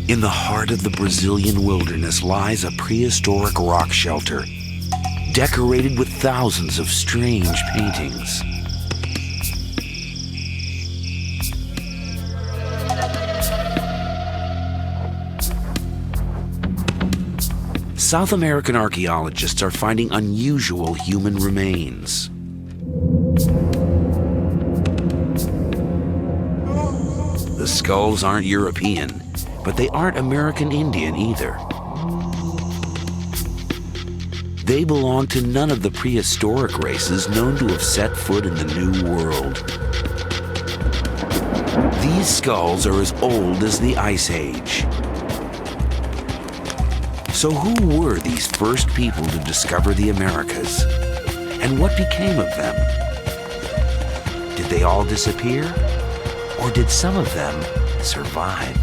In the heart of the Brazilian wilderness lies a prehistoric rock shelter, decorated with thousands of strange paintings. South American archaeologists are finding unusual human remains. The skulls aren't European, but they aren't American Indian either. They belong to none of the prehistoric races known to have set foot in the New World. These skulls are as old as the Ice Age. So who were these first people to discover the Americas? And what became of them? Did they all disappear? Or did some of them survive?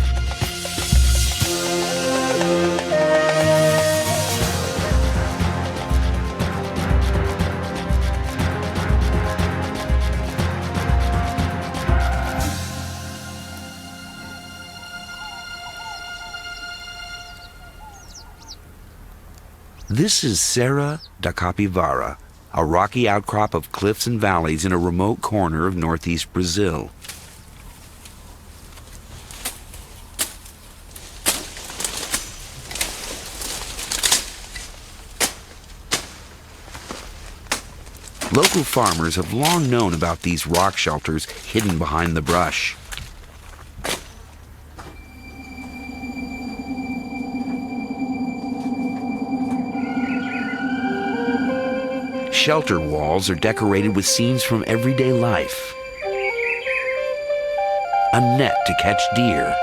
This is Serra da Capivara, a rocky outcrop of cliffs and valleys in a remote corner of northeast Brazil. Local farmers have long known about these rock shelters hidden behind the brush. Shelter walls are decorated with scenes from everyday life. A net to catch deer.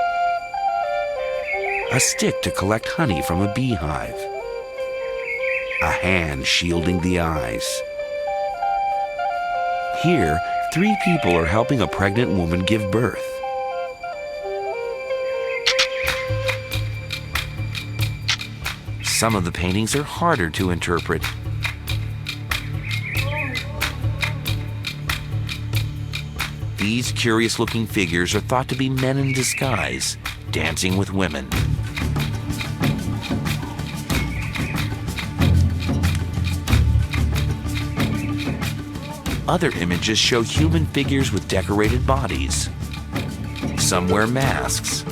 A stick to collect honey from a beehive. A hand shielding the eyes. Here, 3 people are helping a pregnant woman give birth. Some of the paintings are harder to interpret. These curious-looking figures are thought to be men in disguise, dancing with women. Other images show human figures with decorated bodies. Some wear masks.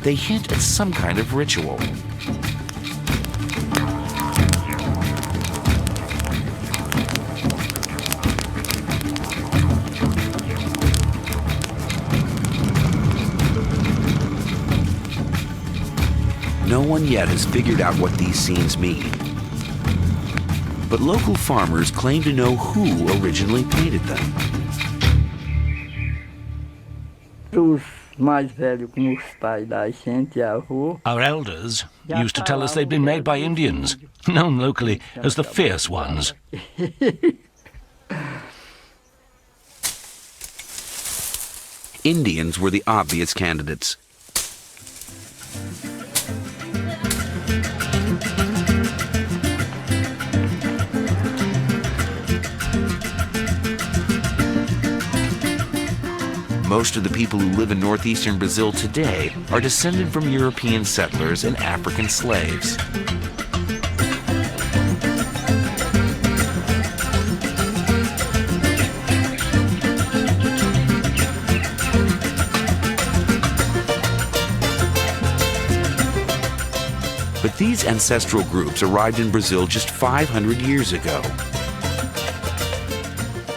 They hint at some kind of ritual. No one yet has figured out what these scenes mean. But local farmers claim to know who originally painted them. Our elders used to tell us they'd been made by Indians, known locally as the Fierce Ones. Indians were the obvious candidates. Most of the people who live in northeastern Brazil today are descended from European settlers and African slaves. But these ancestral groups arrived in Brazil just 500 years ago.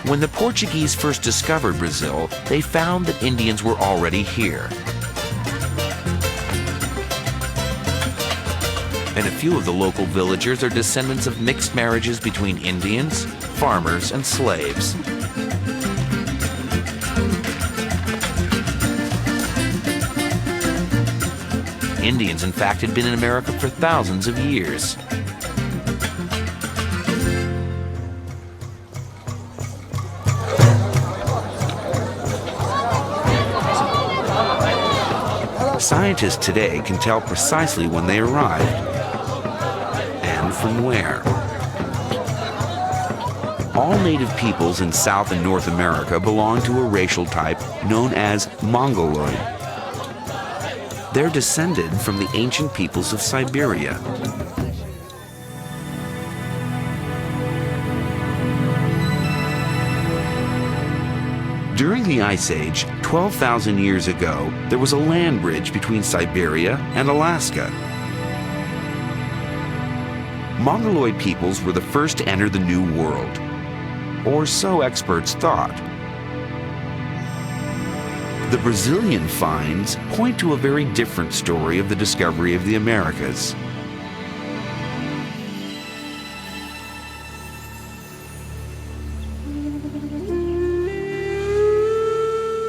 When the Portuguese first discovered Brazil, they found that Indians were already here. And a few of the local villagers are descendants of mixed marriages between Indians, farmers, and slaves. Indians, in fact, had been in America for thousands of years. Scientists today can tell precisely when they arrived and from where. All native peoples in South and North America belong to a racial type known as Mongoloid. They're descended from the ancient peoples of Siberia. During the Ice Age, 12,000 years ago, there was a land bridge between Siberia and Alaska. Mongoloid peoples were the first to enter the New World, or so experts thought. The Brazilian finds point to a very different story of the discovery of the Americas.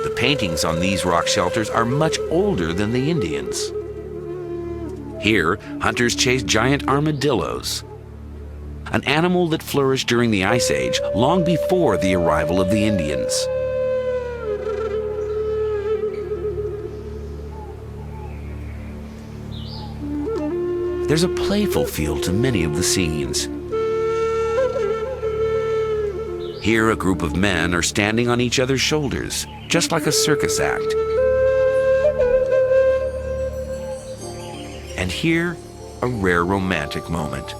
The paintings on these rock shelters are much older than the Indians. Here, hunters chased giant armadillos, an animal that flourished during the Ice Age long before the arrival of the Indians. There's a playful feel to many of the scenes. Here, a group of men are standing on each other's shoulders, just like a circus act. And here, a rare romantic moment.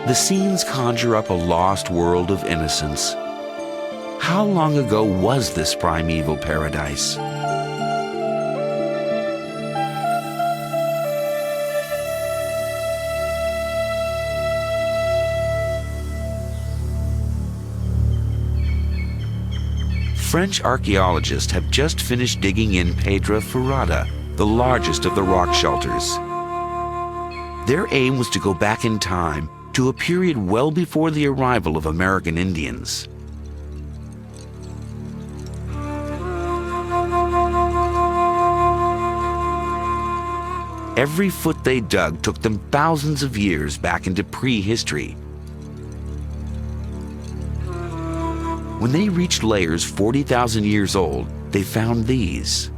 The scenes conjure up a lost world of innocence. How long ago was this primeval paradise? French archaeologists have just finished digging in Pedra Furada, the largest of the rock shelters. Their aim was to go back in time to a period well before the arrival of American Indians. Every foot they dug took them thousands of years back into prehistory. When they reached layers 40,000 years old, they found these.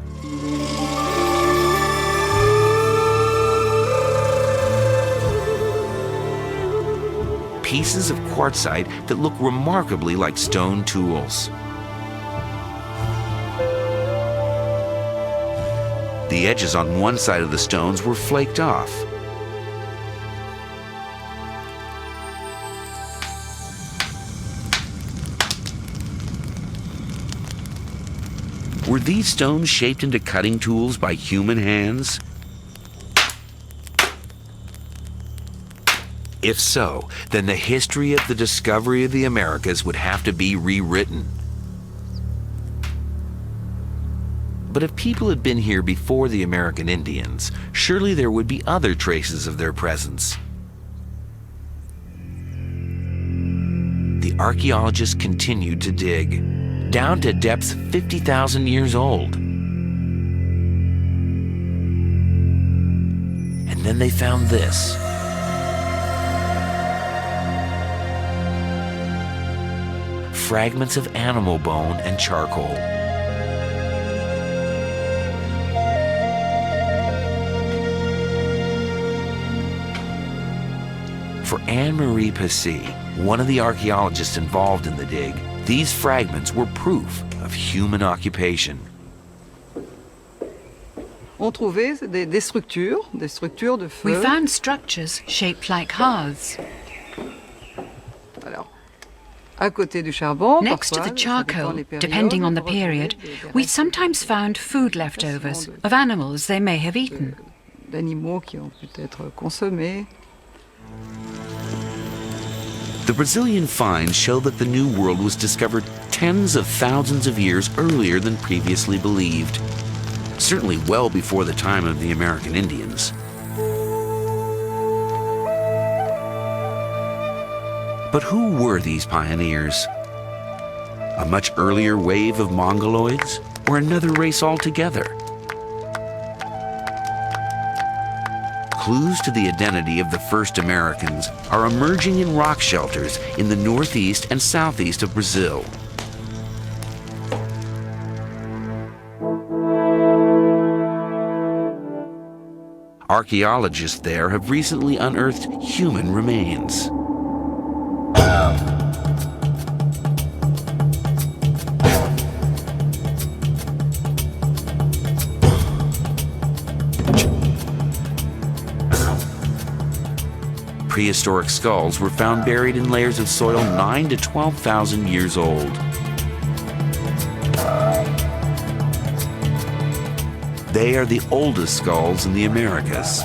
Pieces of quartzite that look remarkably like stone tools. The edges on one side of the stones were flaked off. Were these stones shaped into cutting tools by human hands? If so, then the history of the discovery of the Americas would have to be rewritten. But if people had been here before the American Indians, surely there would be other traces of their presence. The archaeologists continued to dig, down to depths 50,000 years old. And then they found this. Fragments of animal bone and charcoal. For Anne-Marie Passy, one of the archaeologists involved in the dig, these fragments were proof of human occupation. We found structures shaped like hearths. Next to the charcoal, depending on the period, we sometimes found food leftovers of animals they may have eaten. The Brazilian finds show that the New World was discovered tens of thousands of years earlier than previously believed, certainly well before the time of the American Indians. But who were these pioneers? A much earlier wave of Mongoloids, or another race altogether? clues to the identity of the first Americans are emerging in rock shelters in the northeast and southeast of Brazil. Archaeologists there have recently unearthed human remains. Prehistoric skulls were found buried in layers of soil 9,000 to 12,000 years old. They are the oldest skulls in the Americas.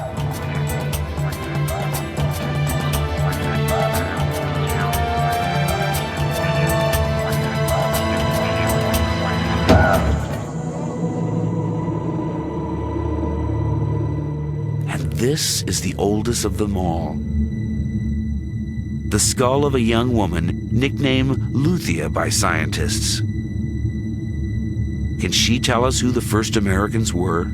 And this is the oldest of them all. The skull of a young woman nicknamed Luthia by scientists. Can she tell us who the first Americans were?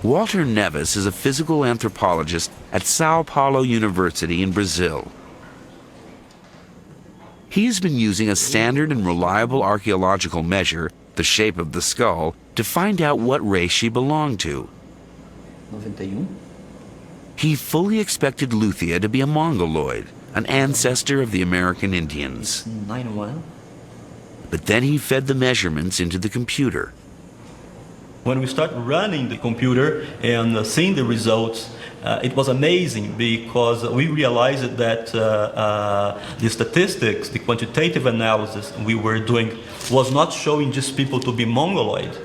Walter Neves is a physical anthropologist at Sao Paulo University in Brazil. He has been using a standard and reliable archaeological measure, the shape of the skull, to find out what race she belonged to. 91. He fully expected Luthia to be a Mongoloid, an ancestor of the American Indians. 91. But then he fed the measurements into the computer. When we start running the computer and seeing the results, it was amazing because we realized that the statistics, the quantitative analysis we were doing was not showing just people to be Mongoloid.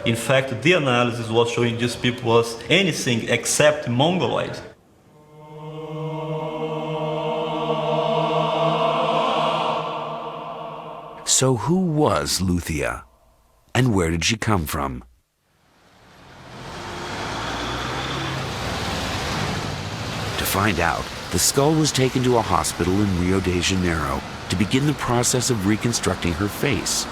In fact, the analysis was showing just people was anything except Mongoloid. So who was Luthia? And where did she come from? To find out, the skull was taken to a hospital in Rio de Janeiro to begin the process of reconstructing her face.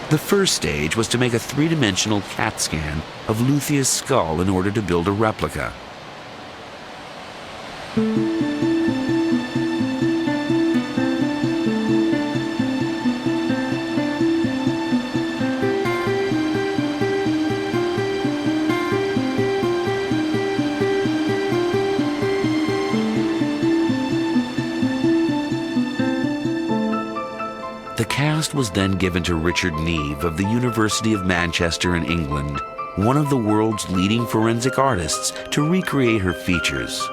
The first stage was to make a three-dimensional CAT scan of Luthia's skull in order to build a replica. The cast was then given to Richard Neve of the University of Manchester in England, one of the world's leading forensic artists, to recreate her features.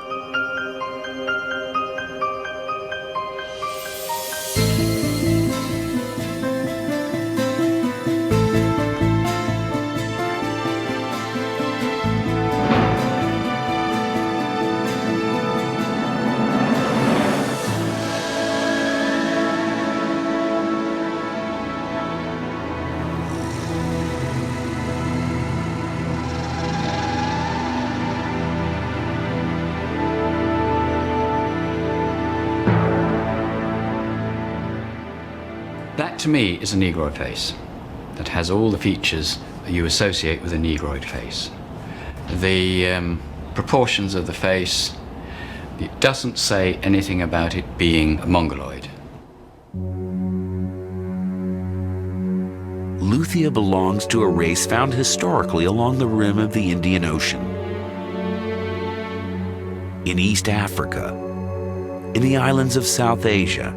That, to me, is a Negroid face that has all the features that you associate with a Negroid face. The proportions of the face, it doesn't say anything about it being a Mongoloid. Luthia belongs to a race found historically along the rim of the Indian Ocean, in East Africa, in the islands of South Asia,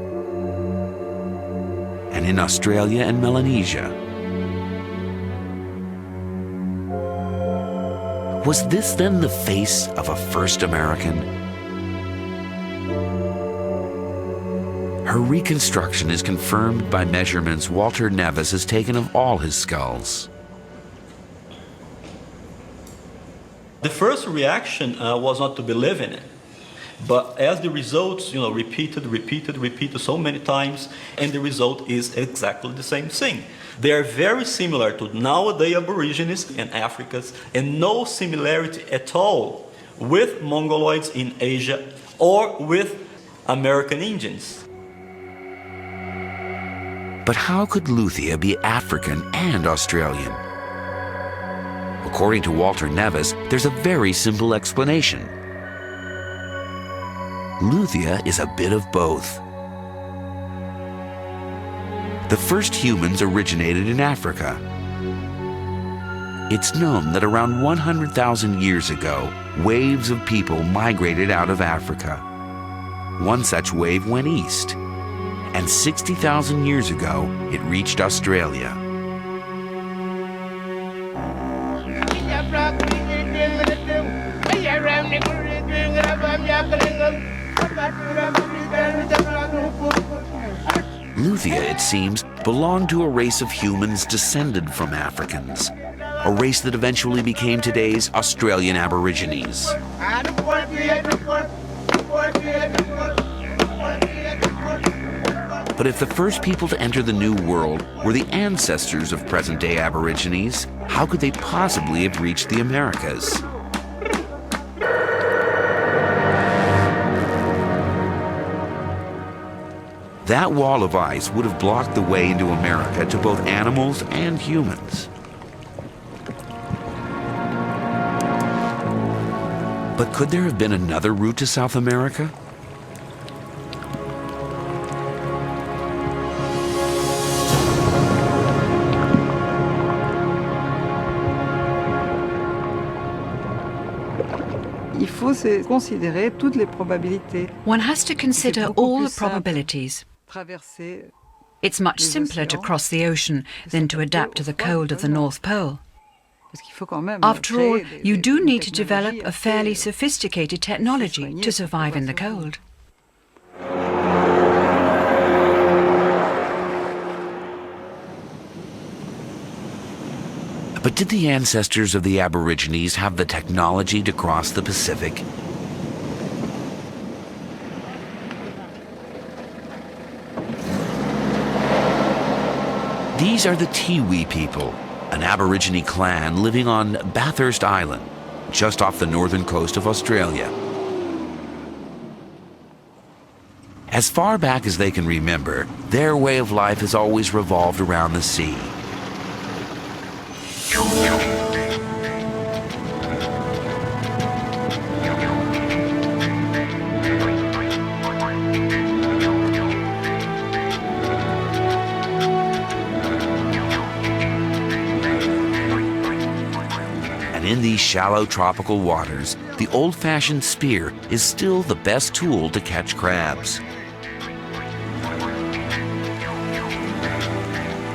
and in Australia and Melanesia. Was this then the face of a first American? Her reconstruction is confirmed by measurements Walter Neves has taken of all his skulls. The first reaction was not to believe in it. But as the results, repeated so many times, and the result is exactly the same thing. They are very similar to nowadays Aborigines and Africans, and no similarity at all with Mongoloids in Asia or with American Indians. But how could Luthia be African and Australian? According to Walter Nevis, there's a very simple explanation. Luthia is a bit of both. The first humans originated in Africa. It's known that around 100,000 years ago, waves of people migrated out of Africa. One such wave went east, and 60,000 years ago, it reached Australia. Luthia, it seems, belonged to a race of humans descended from Africans, a race that eventually became today's Australian Aborigines. But if the first people to enter the New World were the ancestors of present-day Aborigines, how could they possibly have reached the Americas? That wall of ice would have blocked the way into America to both animals and humans. But could there have been another route to South America? One has to consider all the probabilities. It's much simpler to cross the ocean than to adapt to the cold of the North Pole. After all, you do need to develop a fairly sophisticated technology to survive in the cold. But did the ancestors of the Aborigines have the technology to cross the Pacific? These are the Tiwi people, an Aborigine clan living on Bathurst Island, just off the northern coast of Australia. As far back as they can remember, their way of life has always revolved around the sea. And in these shallow tropical waters, the old-fashioned spear is still the best tool to catch crabs.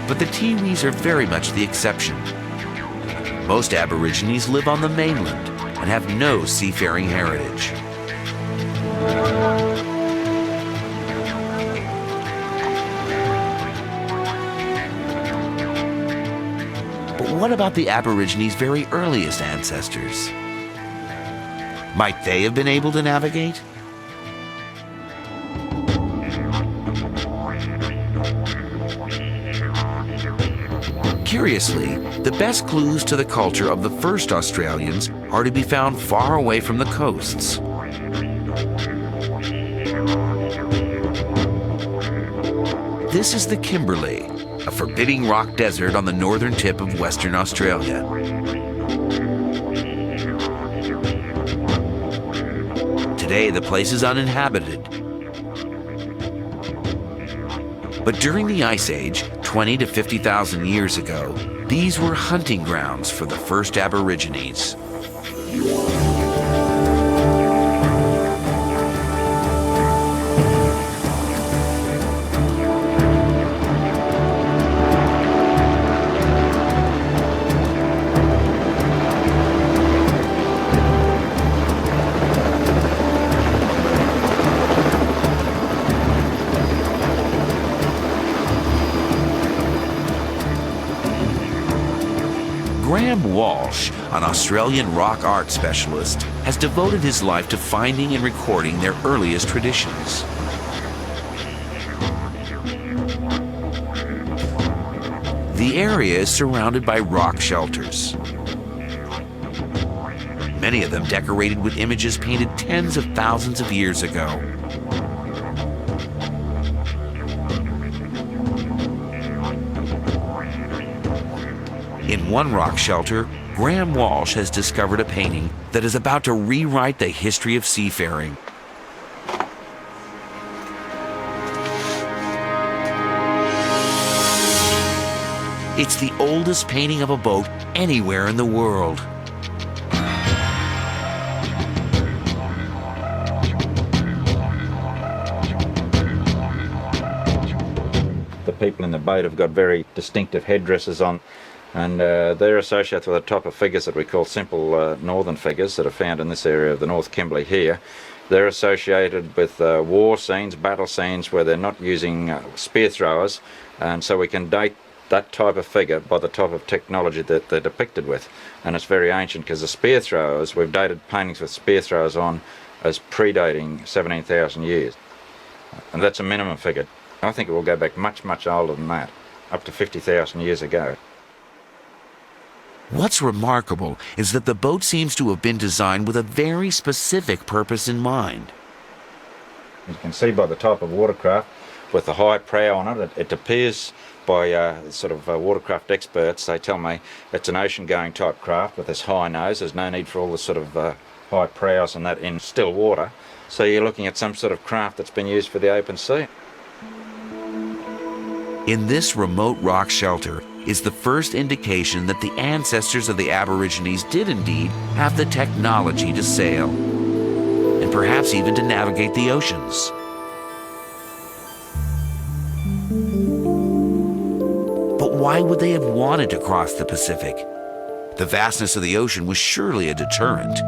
But the Tiwis are very much the exception. Most Aborigines live on the mainland and have no seafaring heritage. But what about the Aborigines' very earliest ancestors? Might they have been able to navigate? Curiously, the best clues to the culture of the first Australians are to be found far away from the coasts. This is the Kimberley, a forbidding rock desert on the northern tip of Western Australia. Today, the place is uninhabited. But during the Ice Age, 20 to 50,000 years ago, these were hunting grounds for the first Aborigines. Graham Walsh, an Australian rock art specialist, has devoted his life to finding and recording their earliest traditions. The area is surrounded by rock shelters, many of them decorated with images painted tens of thousands of years ago. In one rock shelter, Graham Walsh has discovered a painting that is about to rewrite the history of seafaring. It's the oldest painting of a boat anywhere in the world. The people in the boat have got very distinctive headdresses on, and they're associated with a type of figures that we call simple northern figures that are found in this area of the North Kimberley here. They're associated with war scenes, battle scenes where they're not using spear throwers, and so we can date that type of figure by the type of technology that they're depicted with. And it's very ancient because the spear throwers, we've dated paintings with spear throwers on as predating 17,000 years. And that's a minimum figure. I think it will go back much, much older than that, up to 50,000 years ago. What's remarkable is that the boat seems to have been designed with a very specific purpose in mind. You can see by the type of watercraft with the high prow on it, it appears by watercraft experts, they tell me it's an ocean-going type craft with this high nose. There's no need for all the sort of high prows and that in still water. So you're looking at some sort of craft that's been used for the open sea. In this remote rock shelter is the first indication that the ancestors of the Aborigines did indeed have the technology to sail, and perhaps even to navigate the oceans. But why would they have wanted to cross the Pacific? The vastness of the ocean was surely a deterrent.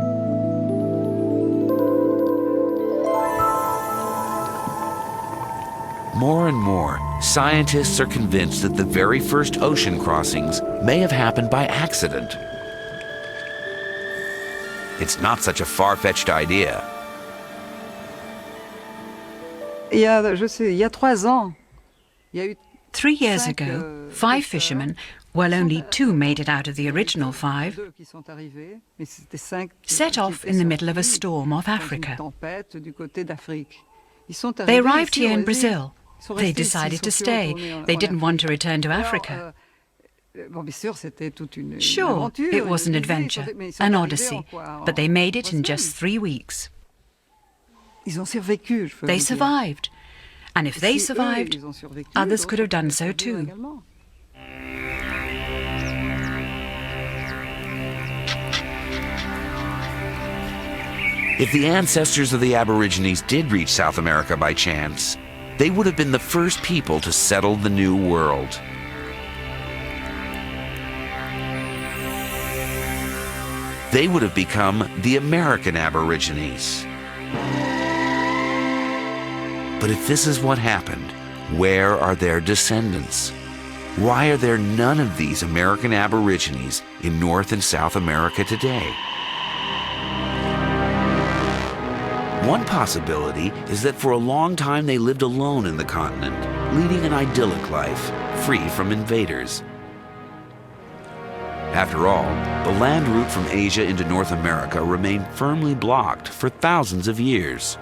More and more, scientists are convinced that the very first ocean crossings may have happened by accident. It's not such a far-fetched idea. Il y a 3 ans, il y a eu 3 years ago, 5 fishermen, well, only 2 made it out of the original 5, set off in the middle of a storm off Africa. They arrived here in Brazil. They decided to stay. They didn't want to return to Africa. Sure, it was an adventure, an odyssey, but they made it in just 3 weeks. They survived. And if they survived, others could have done so too. If the ancestors of the Aborigines did reach South America by chance, they would have been the first people to settle the New World. They would have become the American Aborigines. But if this is what happened, where are their descendants? Why are there none of these American Aborigines in North and South America today? One possibility is that for a long time they lived alone in the continent, leading an idyllic life, free from invaders. After all, the land route from Asia into North America remained firmly blocked for thousands of years.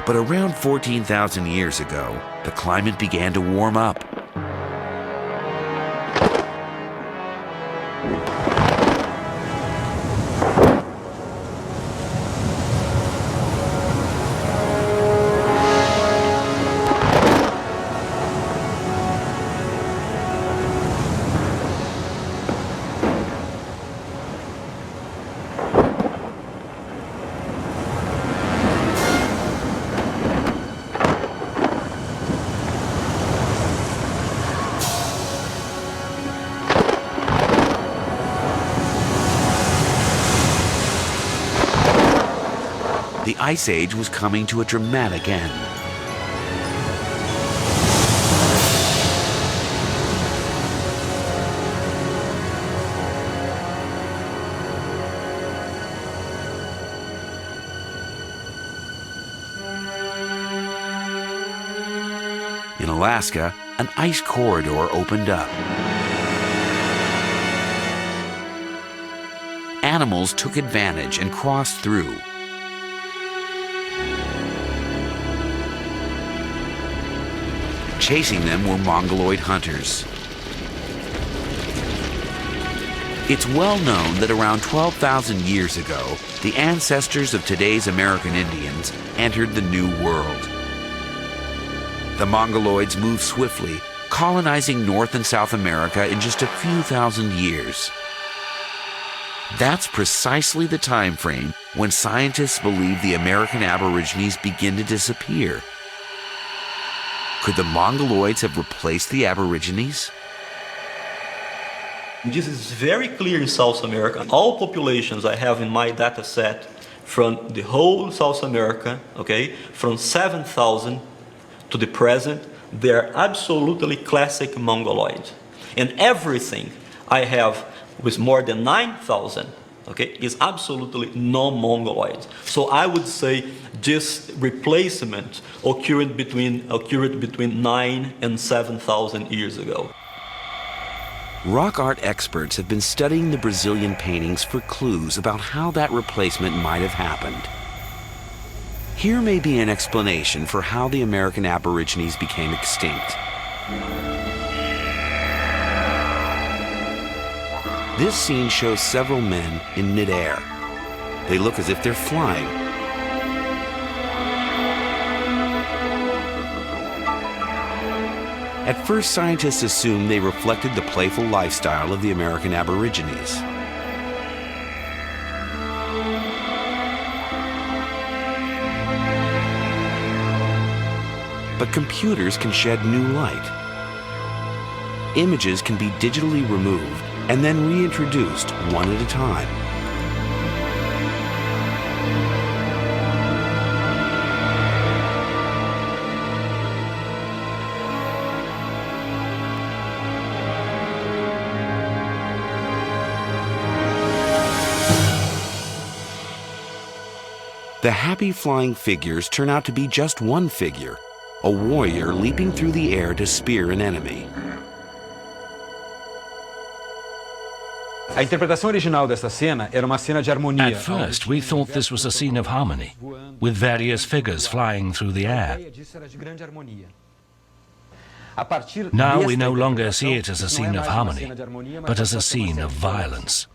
But around 14,000 years ago, the climate began to warm up. The Ice Age was coming to a dramatic end. In Alaska, an ice corridor opened up. animals took advantage and crossed through. Chasing them were Mongoloid hunters. It's well known that around 12,000 years ago, the ancestors of today's American Indians entered the New World. The Mongoloids moved swiftly, colonizing North and South America in just a few thousand years. That's precisely the time frame when scientists believe the American Aborigines begin to disappear. Could the Mongoloids have replaced the Aborigines? This is very clear in South America. All populations I have in my data set from the whole South America, okay, from 7,000 to the present, they're absolutely classic Mongoloid. And everything I have with more than 9,000, okay, is absolutely non-Mongoloid. So I would say this replacement occurred between 9 and 7,000 years ago. Rock art experts have been studying the Brazilian paintings for clues about how that replacement might have happened. Here may be an explanation for how the American Aborigines became extinct. This scene shows several men in midair. They look as if they're flying. At first, scientists assumed they reflected the playful lifestyle of the American Aborigines. But computers can shed new light. Images can be digitally removed and then reintroduced one at a time. The happy flying figures turn out to be just one figure, a warrior leaping through the air to spear an enemy. A interpretação original desta cena era uma cena de harmonia. At first, we thought this was a scene of harmony, with various figures flying through the air. Now we no longer see it as a scene of harmony, but as a scene of violence.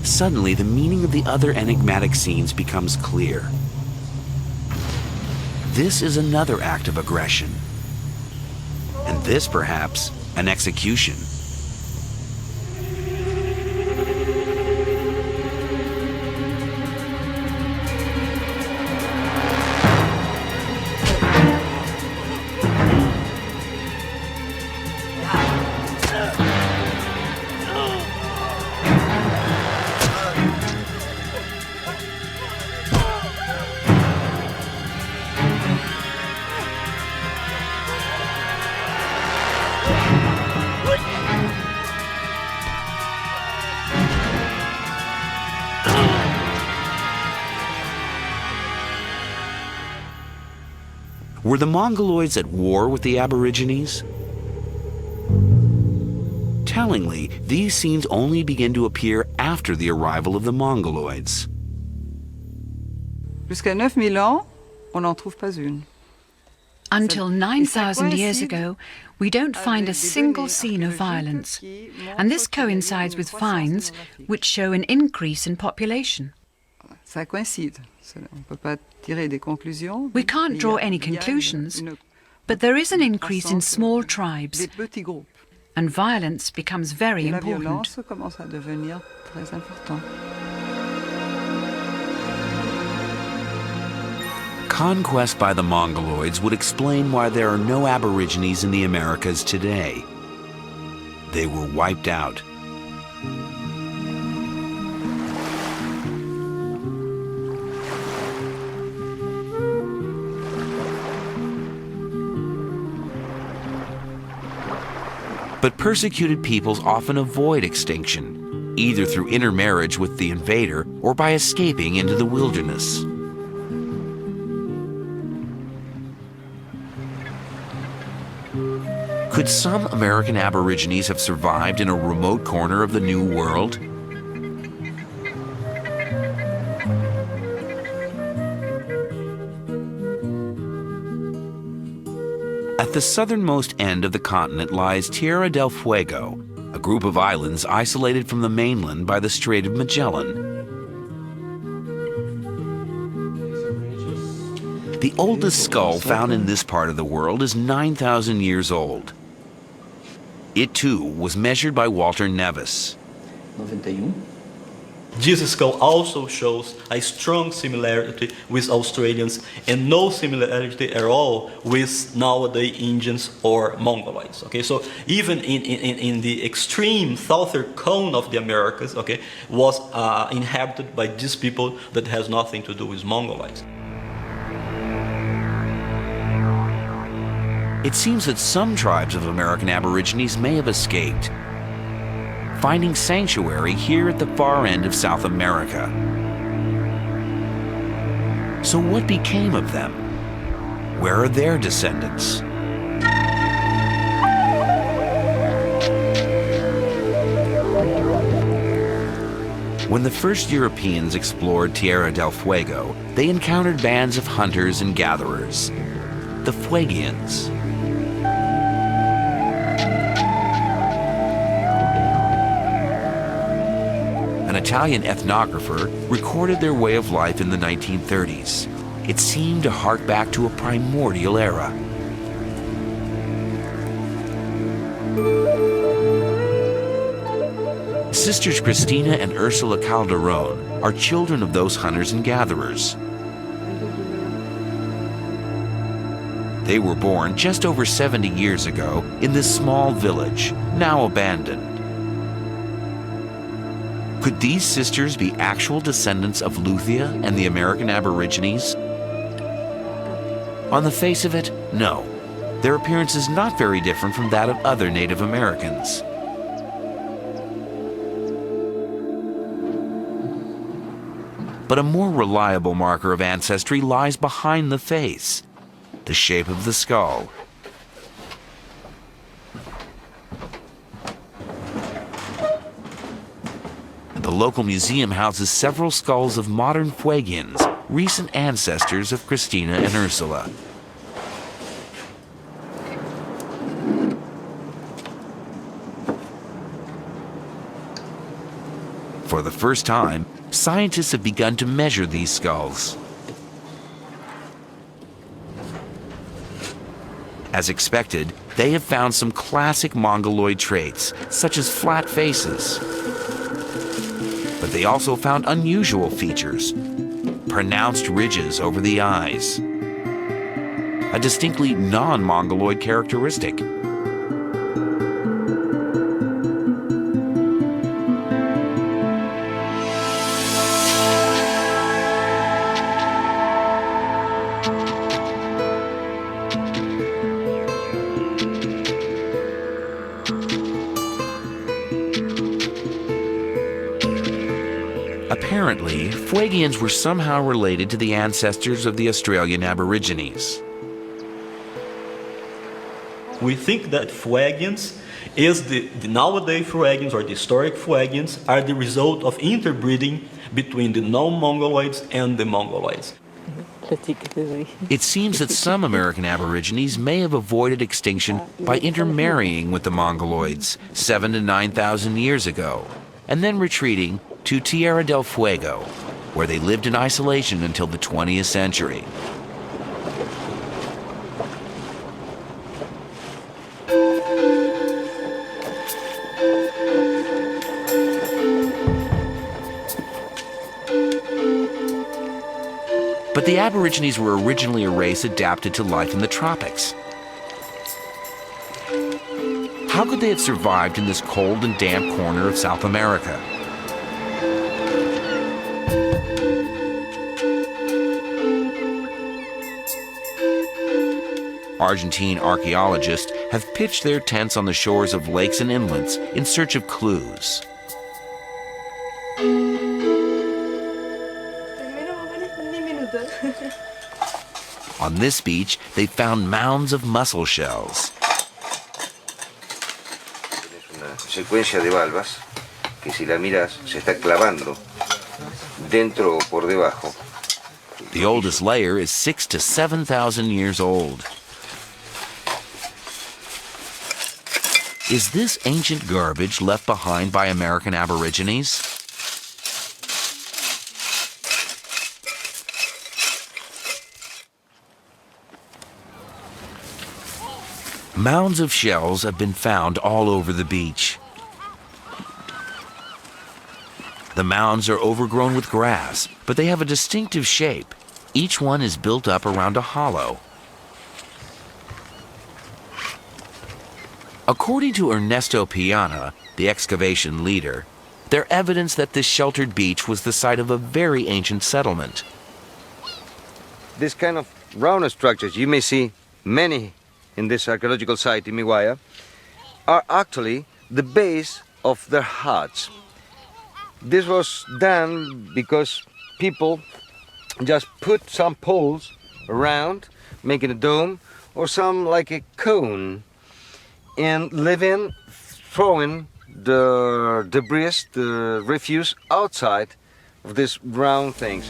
Suddenly, the meaning of the other enigmatic scenes becomes clear. This is another act of aggression. And this, perhaps, an execution. Were the Mongoloids at war with the Aborigines? Tellingly, these scenes only begin to appear after the arrival of the Mongoloids. Jusqu'à 9000 ans, on n'en trouve pas une. Until 9,000 years ago, we don't find a single scene of violence. And this coincides with finds which show an increase in population. Ça coïncide. On peut pas tirer des conclusions. We can't draw any conclusions, but there is an increase in small tribes, Des petits groupes. and violence becomes very Et la important. violence commence à devenir très important. Conquest by the Mongoloids would explain why there are no Aborigines in the Americas today. They were wiped out. But persecuted peoples often avoid extinction, either through intermarriage with the invader or by escaping into the wilderness. Could some American Aborigines have survived in a remote corner of the New World? At the southernmost end of the continent lies Tierra del Fuego, a group of islands isolated from the mainland by the Strait of Magellan. The oldest skull found in this part of the world is 9,000 years old. It too was measured by Walter Nevis. 91. This skull also shows a strong similarity with Australians and no similarity at all with nowadays Indians or Mongoloids. Okay, so even in the extreme southern cone of the Americas, okay, was inhabited by these people that has nothing to do with Mongoloids. It seems that some tribes of American Aborigines may have escaped, finding sanctuary here at the far end of South America. So what became of them? Where are their descendants? When the first Europeans explored Tierra del Fuego, they encountered bands of hunters and gatherers, the Fuegians. An Italian ethnographer recorded their way of life in the 1930s. It seemed to hark back to a primordial era. Sisters Cristina and Ursula Calderon are children of those hunters and gatherers. They were born just over 70 years ago in this small village, now abandoned. Could these sisters be actual descendants of Luthia and the American Aborigines? On the face of it, no. Their appearance is not very different from that of other Native Americans. But a more reliable marker of ancestry lies behind the face, the shape of the skull. The local museum houses several skulls of modern Fuegians, recent ancestors of Cristina and Ursula. For the first time, scientists have begun to measure these skulls. As expected, they have found some classic Mongoloid traits, such as flat faces. But they also found unusual features, pronounced ridges over the eyes, a distinctly non-Mongoloid characteristic. Apparently, Fuegians were somehow related to the ancestors of the Australian Aborigines. We think that Fuegians is the nowadays Fuegians or the historic Fuegians are the result of interbreeding between the non-Mongoloids and the Mongoloids. It seems that some American Aborigines may have avoided extinction by intermarrying with the Mongoloids 7,000 to 9,000 years ago, and then retreating to Tierra del Fuego, where they lived in isolation until the 20th century. But the Aborigines were originally a race adapted to life in the tropics. How could they have survived in this cold and damp corner of South America? Argentine archaeologists have pitched their tents on the shores of lakes and inlets in search of clues. On this beach, they found mounds of mussel shells. secuencia de valvas que si la miras se está clavando dentro o por debajo. The oldest layer is 6,000 to 7,000 years old. Is this ancient garbage left behind by American Aborigines? Mounds of shells have been found all over the beach. The mounds are overgrown with grass, but they have a distinctive shape. Each one is built up around a hollow. According to Ernesto Piana, the excavation leader, they're evidence that this sheltered beach was the site of a very ancient settlement. This kind of round structures, you may see many in this archaeological site in Miwaya, are actually the base of their huts. This was done because people just put some poles around, making a dome, or some like a cone, and living, throwing the debris, the refuse outside of these round things.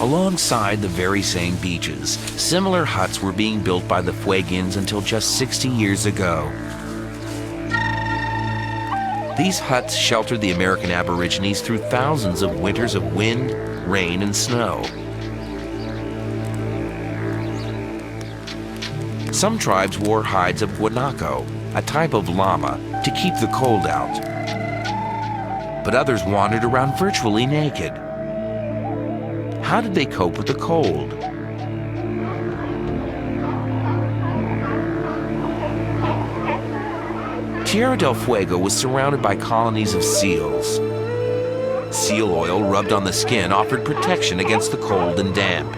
Alongside the very same beaches, similar huts were being built by the Fuegians until just 60 years ago. These huts sheltered the American Aborigines through thousands of winters of wind, rain, and snow. Some tribes wore hides of guanaco, a type of llama, to keep the cold out. But others wandered around virtually naked. How did they cope with the cold? Tierra del Fuego was surrounded by colonies of seals. Seal oil rubbed on the skin offered protection against the cold and damp.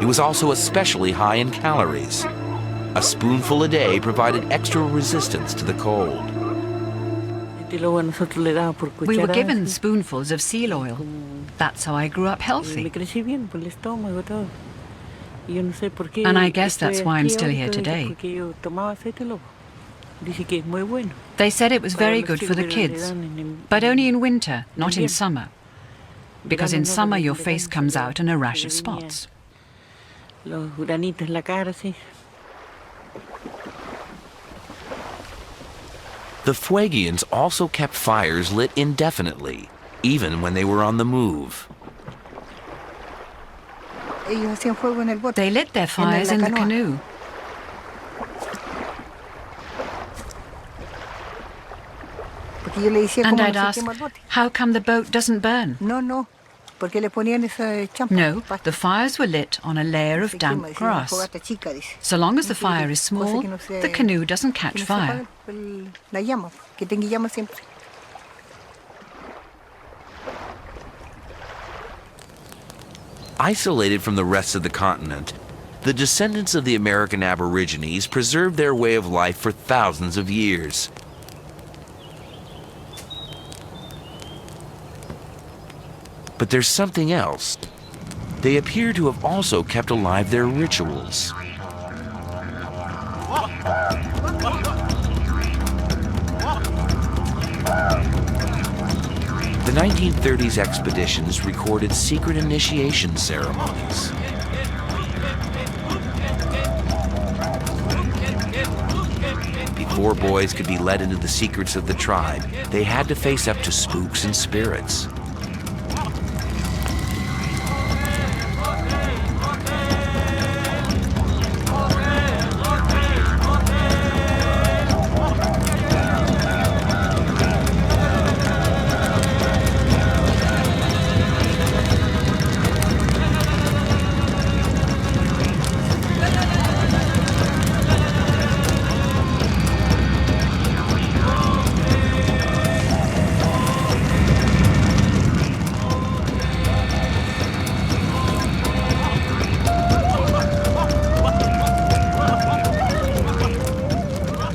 It was also especially high in calories. A spoonful a day provided extra resistance to the cold. We were given spoonfuls of seal oil. That's how I grew up healthy. And I guess that's why I'm still here today. They said it was very good for the kids, but only in winter, not in summer. Because in summer your face comes out in a rash of spots. The Fuegians also kept fires lit indefinitely, even when they were on the move. They lit their fires in the canoe. And I'd ask, how come the boat doesn't burn? No, the fires were lit on a layer of damp grass. So long as the fire is small, the canoe doesn't catch fire. Isolated from the rest of the continent, the descendants of the American Aborigines preserved their way of life for thousands of years. But there's something else. They appear to have also kept alive their rituals. The 1930s expeditions recorded secret initiation ceremonies. Before boys could be led into the secrets of the tribe, they had to face up to spooks and spirits.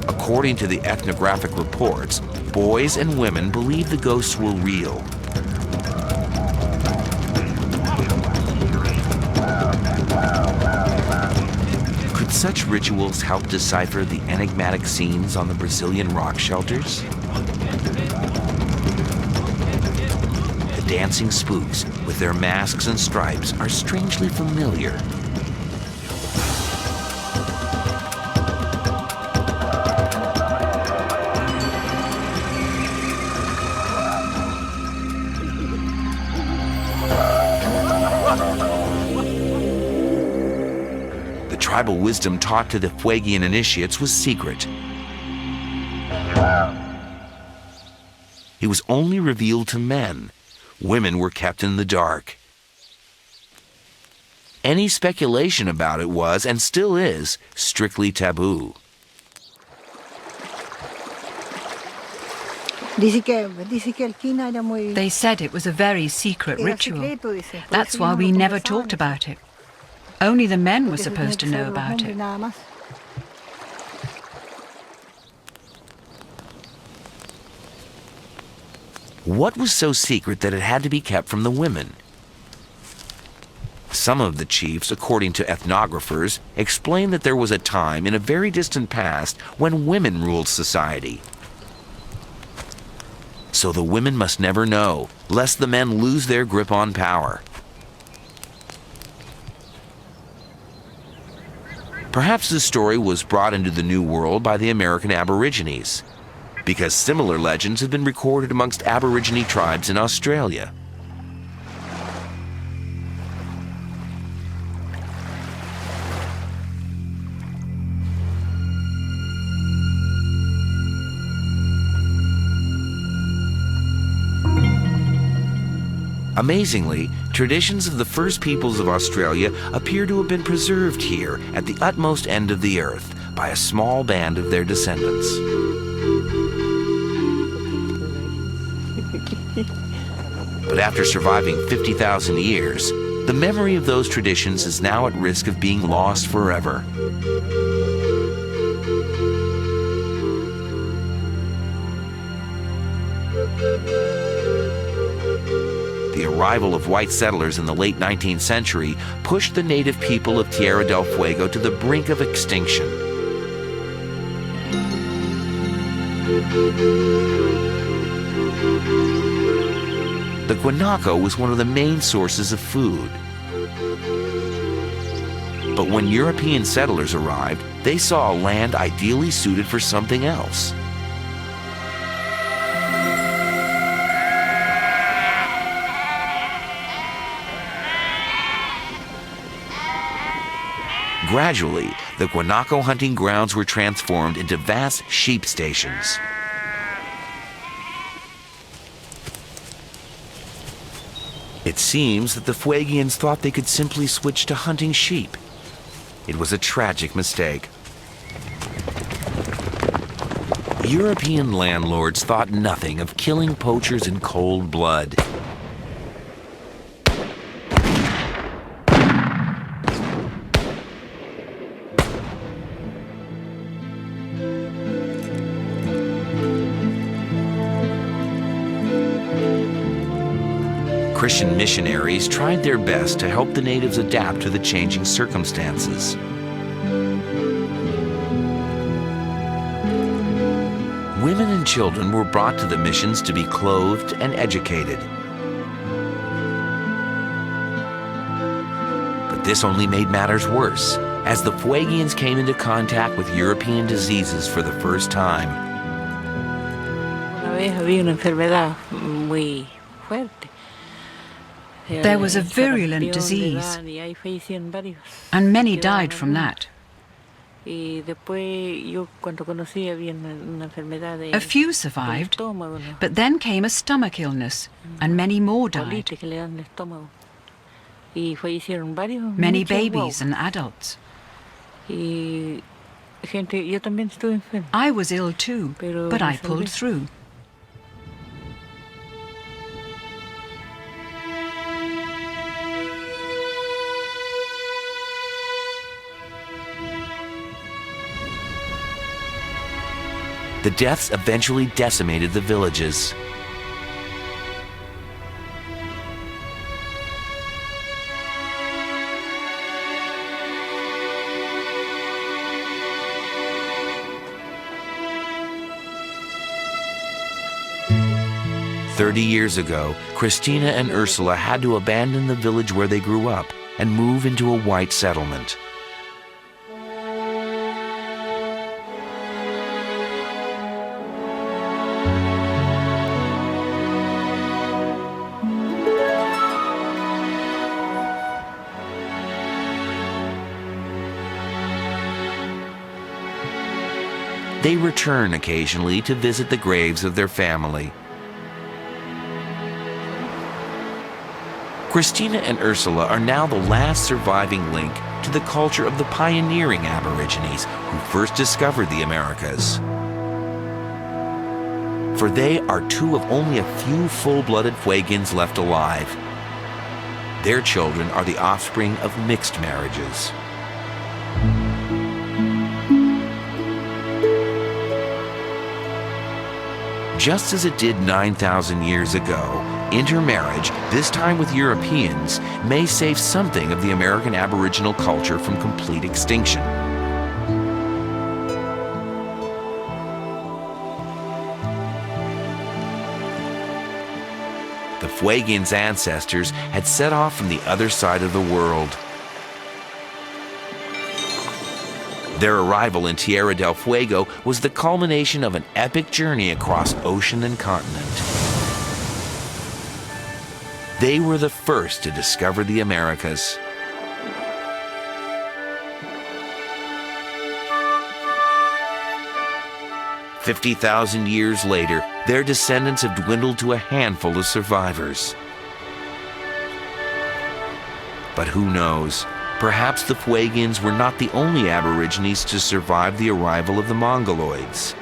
According to the ethnographic reports, boys and women believed the ghosts were real, Could such rituals help decipher the enigmatic scenes on the Brazilian rock shelters? The dancing spooks, with their masks and stripes, are strangely familiar. Tribal wisdom taught to the Fuegian initiates was secret. It was only revealed to men. Women were kept in the dark. Any speculation about it was, and still is, strictly taboo. They said it was a very secret ritual. That's why we never talked about it. Only the men were supposed to know about it. What was so secret that it had to be kept from the women? Some of the chiefs, according to ethnographers, explain that there was a time in a very distant past when women ruled society. So the women must never know, lest the men lose their grip on power. Perhaps the story was brought into the New World by the American Aborigines, because similar legends have been recorded amongst Aborigine tribes in Australia. Amazingly, traditions of the first peoples of Australia appear to have been preserved here at the utmost end of the earth by a small band of their descendants. But after surviving 50,000 years, the memory of those traditions is now at risk of being lost forever. The arrival of white settlers in the late 19th century pushed the native people of Tierra del Fuego to the brink of extinction. The guanaco was one of the main sources of food. But when European settlers arrived, they saw a land ideally suited for something else. Gradually, the guanaco hunting grounds were transformed into vast sheep stations. It seems that the Fuegians thought they could simply switch to hunting sheep. It was a tragic mistake. European landlords thought nothing of killing poachers in cold blood. Christian missionaries tried their best to help the natives adapt to the changing circumstances. Women and children were brought to the missions to be clothed and educated. But this only made matters worse, as the Fuegians came into contact with European diseases for the first time. There was a virulent disease, and many died from that. A few survived, but then came a stomach illness, and many more died. Many babies and adults. I was ill too, but I pulled through. The deaths eventually decimated the villages. 30 years ago, Christina and Ursula had to abandon the village where they grew up and move into a white settlement. They return occasionally to visit the graves of their family. Christina and Ursula are now the last surviving link to the culture of the pioneering Aborigines who first discovered the Americas. For they are two of only a few full-blooded Fuegians left alive. Their children are the offspring of mixed marriages. Just as it did 9,000 years ago, intermarriage, this time with Europeans, may save something of the American Aboriginal culture from complete extinction. The Fuegians' ancestors had set off from the other side of the world. Their arrival in Tierra del Fuego was the culmination of an epic journey across ocean and continent. They were the first to discover the Americas. "50,000 years later, their descendants have dwindled to a handful of survivors. But who knows? Perhaps the Fuegians were not the only Aborigines to survive the arrival of the Mongoloids.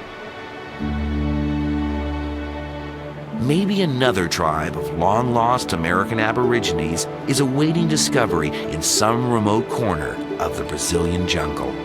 Maybe another tribe of long-lost American Aborigines is awaiting discovery in some remote corner of the Brazilian jungle.